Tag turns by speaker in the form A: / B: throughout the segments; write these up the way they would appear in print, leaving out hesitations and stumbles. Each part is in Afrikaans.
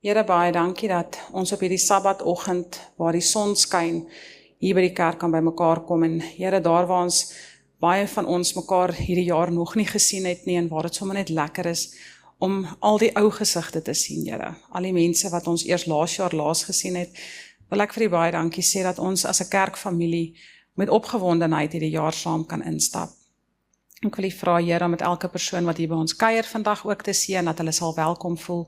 A: Here, baie dankie dat ons op hierdie Sabbatoggend, waar die son skyn, hier by die kerk kan by mekaar kom. En Here, daar waar ons, baie van ons mekaar hierdie jaar nog nie gesien het nie, en waar dit sommer net lekker is, om al die ou gesigte te sien, Here. Al die mense wat ons eers laas jaar gesien het, wil ek vir die baie dankie sê, dat ons as 'n kerkfamilie, met opgewondenheid hierdie jaar saam kan instap. Ek wil vra, Here, met elke persoon wat hier by ons kuier vandag ook te sien, dat hulle sal welkom voel,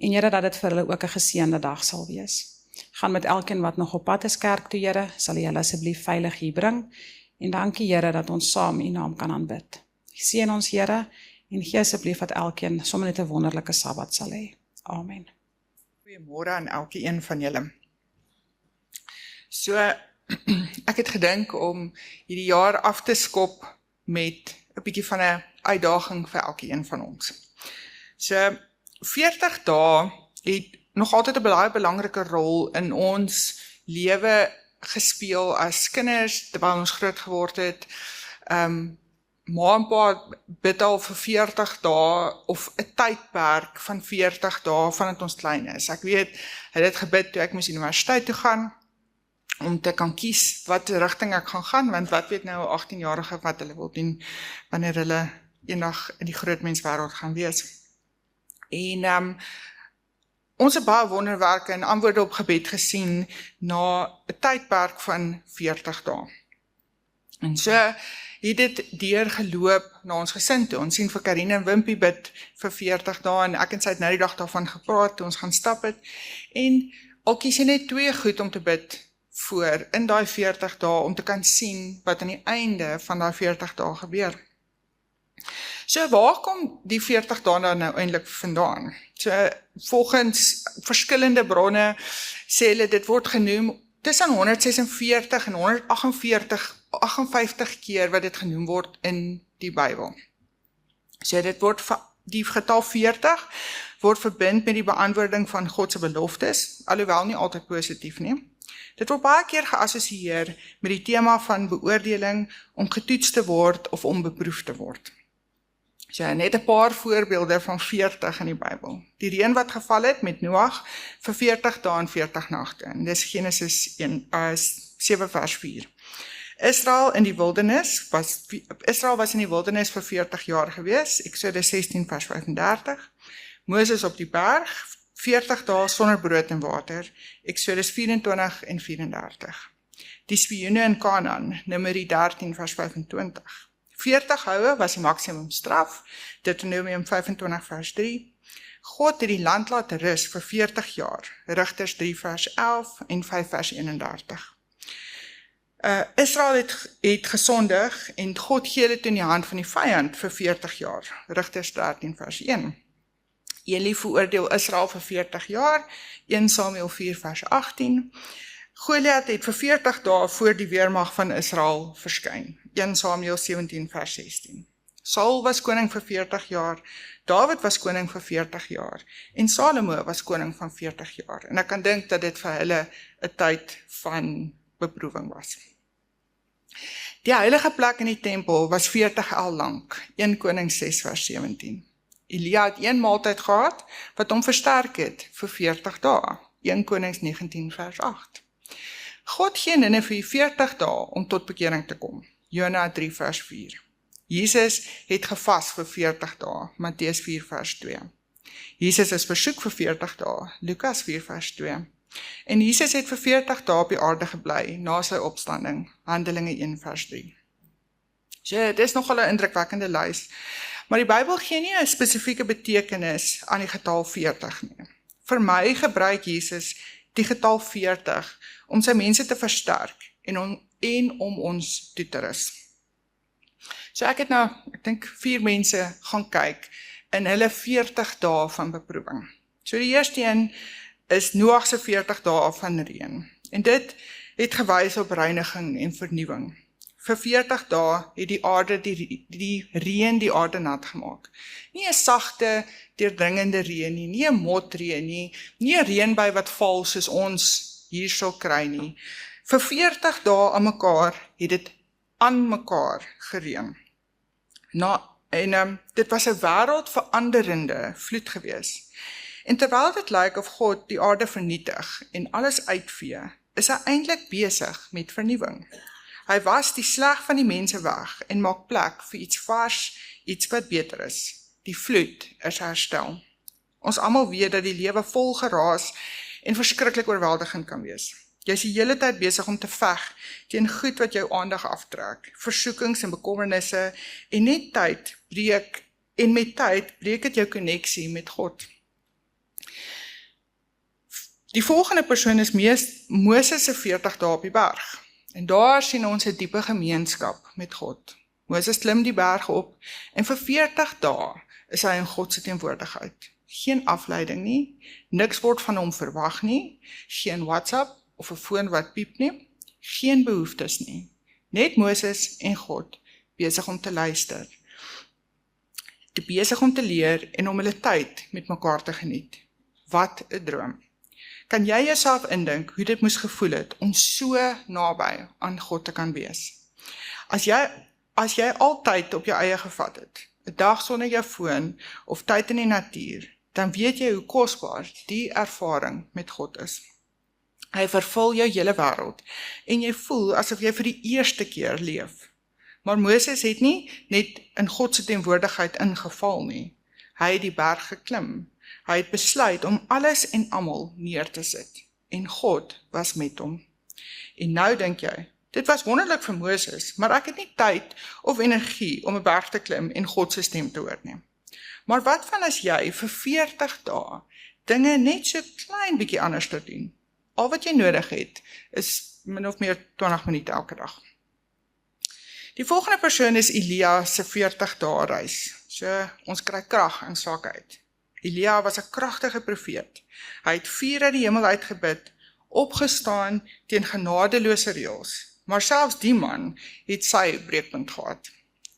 A: en Here, dat dit vir hulle ook 'n geseënde dag sal wees. Gaan met elkeen wat nog op pad is kerk toe, Here, sal U hulle asseblief veilig hier bring, en dankie, Here, dat ons saam U naam kan aanbid. Seën ons, Here, en gee asseblief dat elkeen sommer net 'n wonderlike Sabbat sal hê. Amen.
B: Goeiemôre aan elkeen van julle. So, ek het gedink om hierdie jaar af te skop met 'n bietjie van 'n uitdaging vir elkeen van ons. So, 40 dae het nog altyd 'n baie belangrike rol in ons lewe gespeel as kinders, terwyl ons groot geword het. Ma en pa bid al vir 40 dae, of 'n tydperk van 40 dae, vandat ons klein is. Ek weet, hulle het gebid toe ek moes universiteit toe gaan, om te kan kies wat rigting ek gaan, want wat weet nou 'n 18-jarige wat hulle wil doen, wanneer hulle eendag in die groot menswêreld gaan wees. En ons het baie wonderwerke en antwoorde op gebed gesien, na 'n tydperk van 40 dae. En so het dit deurgeloop na ons gesin toe. Ons sien vir Karine en Wimpie bid vir 40 dae, en ek en sy het nou die dag daarvan gepraat, toe ons gaan stap het, en al kies jy net 2 goed om te bid voor, in daai 40 dae, om te kan sien wat aan die einde van daai 40 dae gebeur. So, waar kom die 40 dae nou eintlik vandaan? So, volgens verskillende bronne sê hulle, dit word genoem tussen 146 en 158 keer wat dit genoem word in die Bybel. So, dit word, die getal 40 word verbind met die beantwoording van God se beloftes, alhoewel nie altyd positief nie. Dit word baie keer geassosieer met die tema van beoordeling, om getoets te word of om beproef te word. So, net 'n paar voorbeelde van 40 in die Bybel. Die reën wat geval het met Noag vir 40 dae en 40 nagte. En dis Genesis 7 vers 4. Israel was in die wildernis vir 40 jaar gewees, Exodus 16 vers 35. Moses op die berg, 40 dae sonder brood en water, Exodus 24 en 34. Die spioene in Kanaan, Numeri 13 vers 25. 40 houe was die maksimum straf, Deuteronomium 25 vers 3. God het die land laat rus vir 40 jaar, Rigters 3 vers 11 en 5 vers 31. Israel het gesondig, en God gee dit in die hand van die vyand vir 40 jaar, Rigters 13 vers 1. Eli veroordeel Israel vir 40 jaar, 1 Samuel 4 vers 18. Goliat het vir 40 dae voor die weermag van Israel verskyn, 1 Samuel 17 vers 16. Saul was koning vir 40 jaar, Dawid was koning vir 40 jaar, en Salomo was koning van 40 jaar. En ek kan dink dat dit vir hulle 'n tyd van beproewing was. Die heilige plek in die tempel was 40 el lank, 1 Konings 6 vers 17. Elia het 1 maaltyd gehad, wat hom versterk het vir 40 dae, 1 Konings 19 vers 8. God gee Nineve 40 dae om tot bekering te kom, Jona 3 vers 4. Jesus het gevas vir 40 dae, Matteus 4 vers 2. Jesus is versoek vir 40 dae, Lukas 4 vers 2. En Jesus het vir 40 dae op die aarde gebly, na sy opstanding, Handelinge 1 vers 3. So, dit is nogal 'n indrukwekkende lys, maar die Bybel gee nie 'n spesifieke betekenis aan die getal 40 nie. Vir my gebruik Jesus die getal 40 om sy mense te versterk en om ons toe te rus. So ek het nou, ek dink 4 mense gaan kyk in hulle 40 dae van beproewing. So die eerste een is Noag se 40 dae van reën. En dit het gewys op reiniging en vernuwing. Vir 40 dae het die aarde die reën die aarde nat gemaak. Nie 'n sagte, deurdringende reën nie, nie 'n motreën nie, nie 'n reënbui wat val soos ons hier sal kry nie. Vir 40 dae aan mekaar het dit aan mekaar gereën. Dit was 'n wêreldveranderende vloed gewees. En terwyl dit lyk of God die aarde vernietig en alles uitvee, is hy eintlik besig met vernuwing. Hy was die sleg van die mense weg en maak plek vir iets vars, iets wat beter is. Die vloed is herstel. Ons almal weet dat die lewe vol geraas en verskriklik oorweldigend kan wees. Jy is die hele tyd besig om te veg teen goed wat jou aandag aftrek, versoekings en bekommernisse, en met tyd breek dit jou koneksie met God. Die volgende persoon is Moses se 40 dae op die berg. En daar sien ons 'n diepe gemeenskap met God. Moses klim die berg op en vir 40 dae is hy in God se teenwoordigheid. Geen afleiding nie, niks word van hom verwag nie, geen WhatsApp of 'n foon wat piep nie, geen behoeftes nie. Net Moses en God besig om te luister, besig om te leer en om hulle tyd met mekaar te geniet. Wat 'n droom. Kan jy jouself indink hoe dit moes gevoel het om so naby aan God te kan wees? As jy altyd op jou eie gevat het, 'n dag sonder jou foon of tyd in die natuur, dan weet jy hoe kosbaar die ervaring met God is. Hy vervul jou hele wêreld en jy voel asof jy vir die eerste keer leef. Maar Moses het nie net in God se teenwoordigheid ingeval nie. Hy het die berg geklim. Hy het besluit om alles en almal neer te sit. En God was met hom. En nou dink jy, dit was wonderlik vir Moses, maar ek het nie tyd of energie om 'n berg te klim en God se stem te hoor nie. Maar wat van as jy vir 40 dae dinge net so klein bietjie anders te doen? Al wat jy nodig het, is min of meer 20 minute elke dag. Die volgende persoon is Elia se 40 dae reis. So, ons kry krag in saak uit. Elia was 'n kragtige profeet. Hy het vuur uit die hemel uitgebid, opgestaan teen genadeloose reëls. Maar selfs die man het sy breekpunt gehad.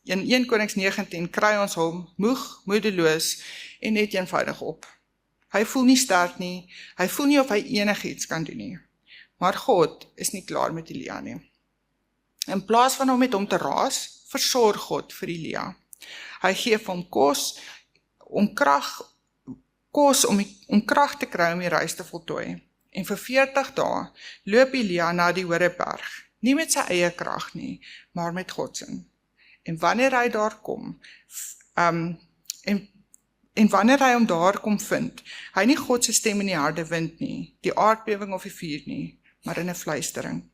B: In 1 Konings 19 kry ons hom moeg, moedeloos en net eenvoudig op. Hy voel nie sterk nie, hy voel nie of hy enigiets kan doen nie. Maar God is nie klaar met Elia nie. In plaas van om met hom te raas, versorg God vir Elia. Hy gee vir hom kos om krag te kry om die reis te voltooi. En vir 40 dae loop Elia na die Horeberg, nie met sy eie krag nie, maar met God se. En wanneer hy daar kom, en wanneer hy hom daar kom vind, hy nie God se stem in die harde wind nie, die aardbewing of die vuur nie, maar in 'n fluistering.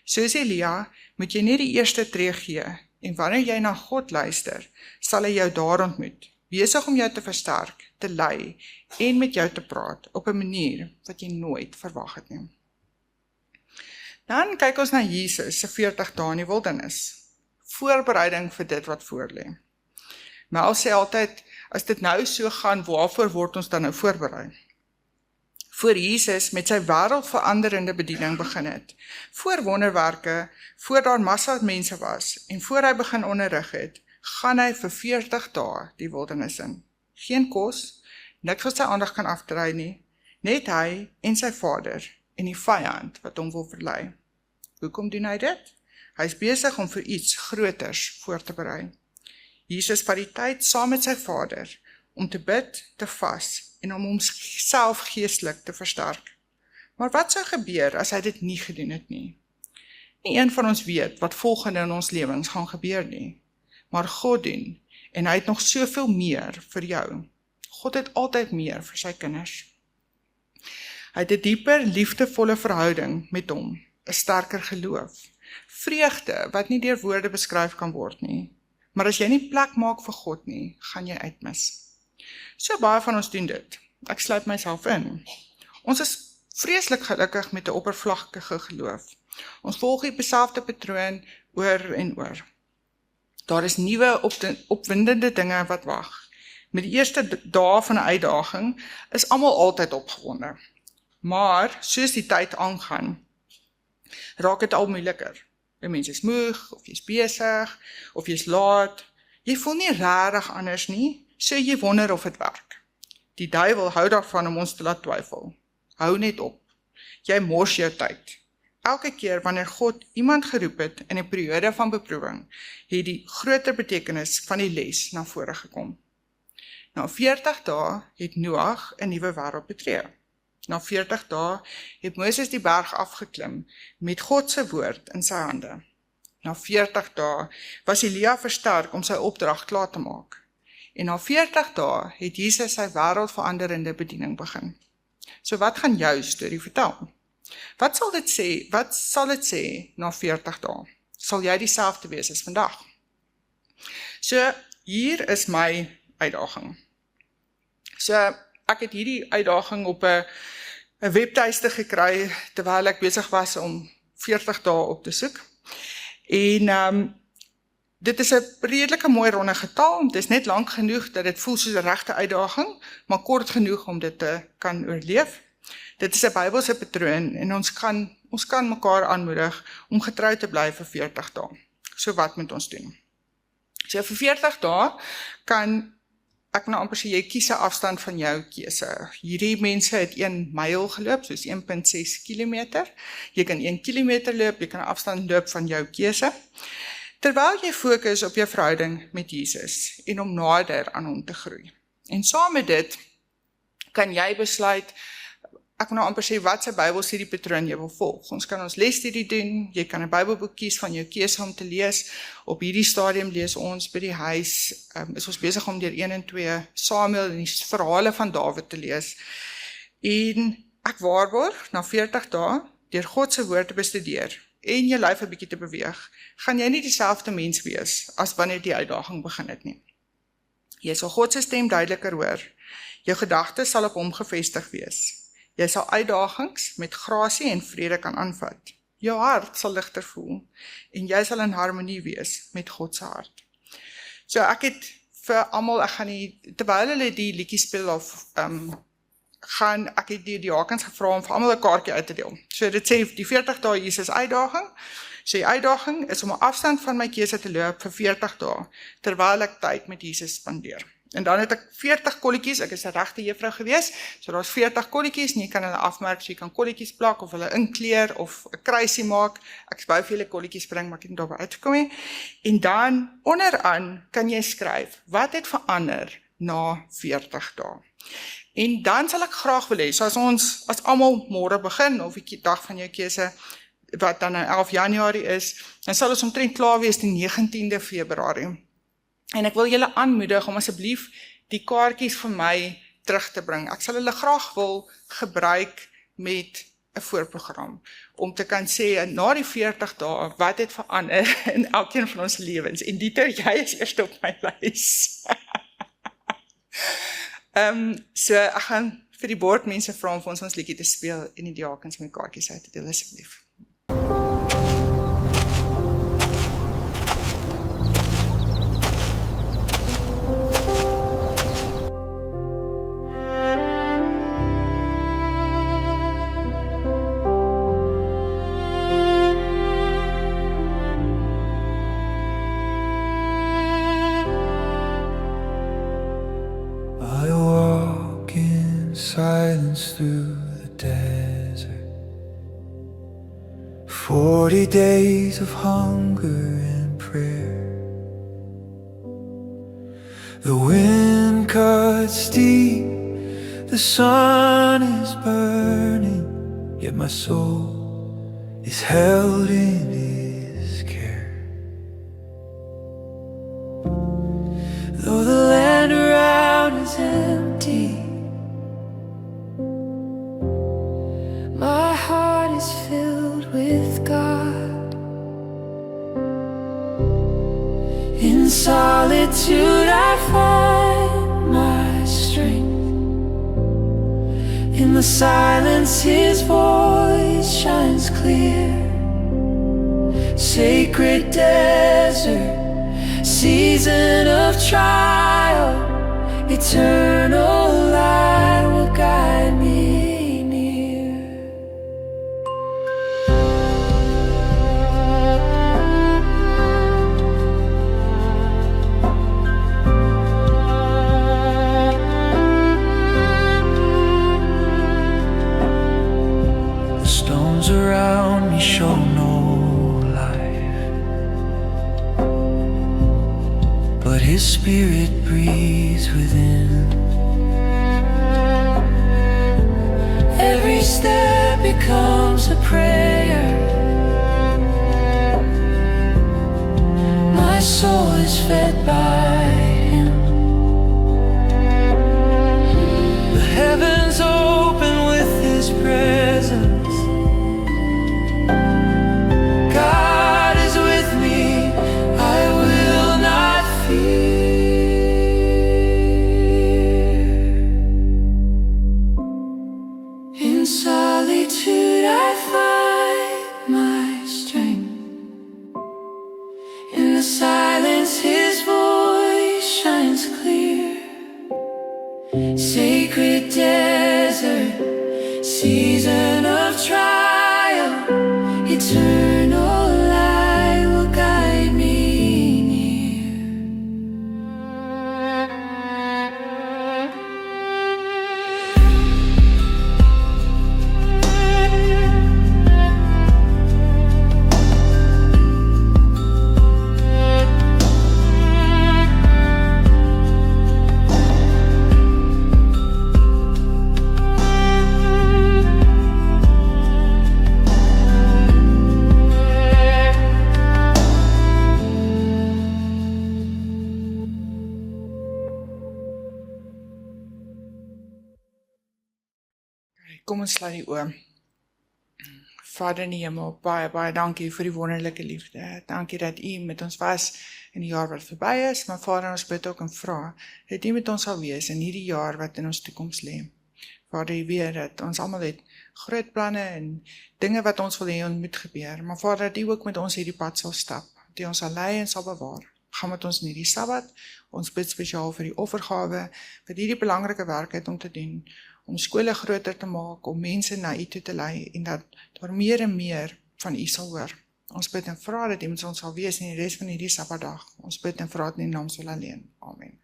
B: Soos Elia, moet jy net die eerste tree gee, en wanneer jy na God luister, sal hy jou daar ontmoet, besig om jou te versterk, te lei, en met jou te praat, op 'n manier wat jy nooit verwag het nie. Dan kyk ons na Jesus se 40 dae in die wildernis. Voorbereiding vir dit wat voorlê. Mel sê altyd, as dit nou so gaan, waarvoor word ons dan nou voorberei? Voor Jesus met sy wêreldveranderende bediening begin het, voor wonderwerke, voor daar massa mense was, en voor hy begin onderrig het, gaan hy vir 40 dae die wildernis in. Geen kos, niks wat sy aandag kan afdry nie, net hy en sy Vader, en die vyand wat hom wil verlei. Hoekom doen hy dit? Hy is besig om vir iets groters voor te berei. Jesus vat die tyd saam met sy Vader om te bid, te vas en om homself geestelik te versterk. Maar wat sou gebeur as hy dit nie gedoen het nie? Nie een van ons weet wat volgende in ons lewens gaan gebeur nie. Maar God doen en hy het nog soveel meer vir jou. God het altyd meer vir sy kinders. Hy het 'n dieper, liefdevolle verhouding met hom, 'n sterker geloof, vreugde wat nie deur woorde beskryf kan word nie. Maar as jy nie plek maak vir God nie, gaan jy uitmis. So baie van ons doen dit. Ek sluit myself in. Ons is vreeslik gelukkig met 'n oppervlakkige geloof. Ons volg die beselfde patroon oor en oor. Daar is nuwe opwindende dinge wat wag. Met die eerste dae van 'n uitdaging is almal altyd opgewonde. Maar soos die tyd aangaan, raak dit al moeiliker. Die mens is moeg, of jy's besig, of jy's laat. Jy voel nie regtig anders nie, so jy wonder of dit werk. Die duiwel hou daarvan om ons te laat twyfel. Hou net op. Jy mors jou tyd. Elke keer wanneer God iemand geroep het in 'n periode van beproewing, het die groter betekenis van die les na vore gekom. Na 40 dae het Noag 'n nuwe wêreld betree. Na 40 dae het Moses die berg afgeklim met God se woord in sy hande. Na 40 dae was Elia versterk om sy opdrag klaar te maak. En na 40 dae het Jesus sy wêreldveranderende bediening begin. So wat gaan jou storie vertel? Wat sal dit sê na 40 dae? Sal jy dieselfde wees as vandag? So hier is my uitdaging. So ek het hierdie uitdaging op 'n webtuiste gekry terwyl ek besig was om 40 dae op te soek. En dit is 'n redelike mooi ronde getal, dit is net lank genoeg dat dit voel soos 'n regte uitdaging, maar kort genoeg om dit te kan oorleef. Dit is 'n Bybelse patroon en ons kan mekaar aanmoedig om getrou te bly vir 40 dae. So wat moet ons doen? So vir 40 dae kan ek nou amper sê jy kies 'n afstand van jou keuse. Hierdie mense het 1 myl geloop, soos 1.6 kilometer. Jy kan 1 kilometer loop, jy kan 'n afstand loop van jou keuse. Terwyl jy fokus op jou verhouding met Jesus en om nader aan hom te groei. En saam met dit kan jy besluit, ek wil nou amper sê wat se Bybelstudiepatroon jy wil volg. Ons kan ons lesstudie doen, jy kan 'n Bybelboek kies van jou keuse om te lees. Op hierdie stadium lees ons by die huis, is ons besig om deur 1 en 2 Samuel en die verhale van Dawid te lees. En ek waarborg, na 40 dae, deur God se woord te bestudeer en jou lyf 'n bietjie te beweeg, gaan jy nie dieselfde mens wees as wanneer die uitdaging begin het nie. Jy sal God se stem duideliker hoor. Jou gedagtes sal op hom gefestig wees. Jy sal uitdagings met grasie en vrede kan aanvat. Jou hart sal ligter voel en jy sal in harmonie wees met God se hart. So ek het vir almal, terwyl hulle die liedjie speel of ek het die diakens gevra om vir almal 'n kaartjie uit te deel. So dit sê die 40 dae Jesus uitdaging. So die uitdaging is om 'n afstand van my keuse te loop vir 40 dae terwyl ek tyd met Jesus spandeer. En dan het ek 40 kolletjies, ek is 'n regte juffrou gewees, so daar's 40 kolletjies en jy kan hulle afmerk, so jy kan kolletjies plak of hulle inkleer of 'n kruisie maak. Ek wou vir julle kolletjies bring, maar ek het nie daarby uitgekom nie. En dan onderaan kan jy skryf, wat het verander na 40 dae? En dan sal ek graag wil hê, so as almal môre begin, of die dag van jou keuse, wat dan 11 Januarie is, dan sal ons omtrent klaar wees die 19de Februarie. En ek wil julle aanmoedig om asseblief die kaartjies vir my terug te bring. Ek sal hulle graag wil gebruik met 'n voorprogram, om te kan sê, na die 40 dae, wat het verander in elkeen van ons lewens, en Dieter, jy is eerst op my lys. So ek gaan vir die bordmense vra om vir ons liedjie te speel en die diakens met kaartjies uit te deel, asseblief.
C: Silence through the desert, 40 days of hunger and prayer. The wind cuts deep, the sun is burning, yet my soul is held in His care. Though the land around is empty, my heart is filled with God. In solitude I find my strength. In the silence His voice shines clear. Sacred desert, season of trial, eternal light will guide me. Around me show no life, but His Spirit breathes within. Every step becomes a prayer. My soul is fed by Him. The heavens open with His presence. God is with me, I will not fear. In solitude I find my strength. In the silence His voice shines clear. Sacred desert, season of trial, eternal light will guide me near.
B: Kom ons sluit die oë. Vader in die hemel, baie, baie dankie vir die wonderlike liefde. Dankie dat U met ons was in die jaar wat verby is, maar Vader, ons bid ook en vra dat U met ons sal wees in hierdie jaar wat in ons toekoms lê. Vader, U weet dat ons almal het groot planne en dinge wat ons wil hê moet gebeur, maar Vader, dat U ook met ons hierdie pad sal stap, dat U ons sal lei en sal bewaar. Gaan met ons in hierdie Sabbat, ons bid spesiaal vir die offergawe, wat hierdie belangrike werk het om te doen, om skole groter te maak, om mense na U toe te lei, en dat daar meer en meer van U sal hoor. Ons bid en vra dat U met ons sal wees in die res van hierdie Sabbatdag. Ons bid en vra dit in die naam van alleen. Amen.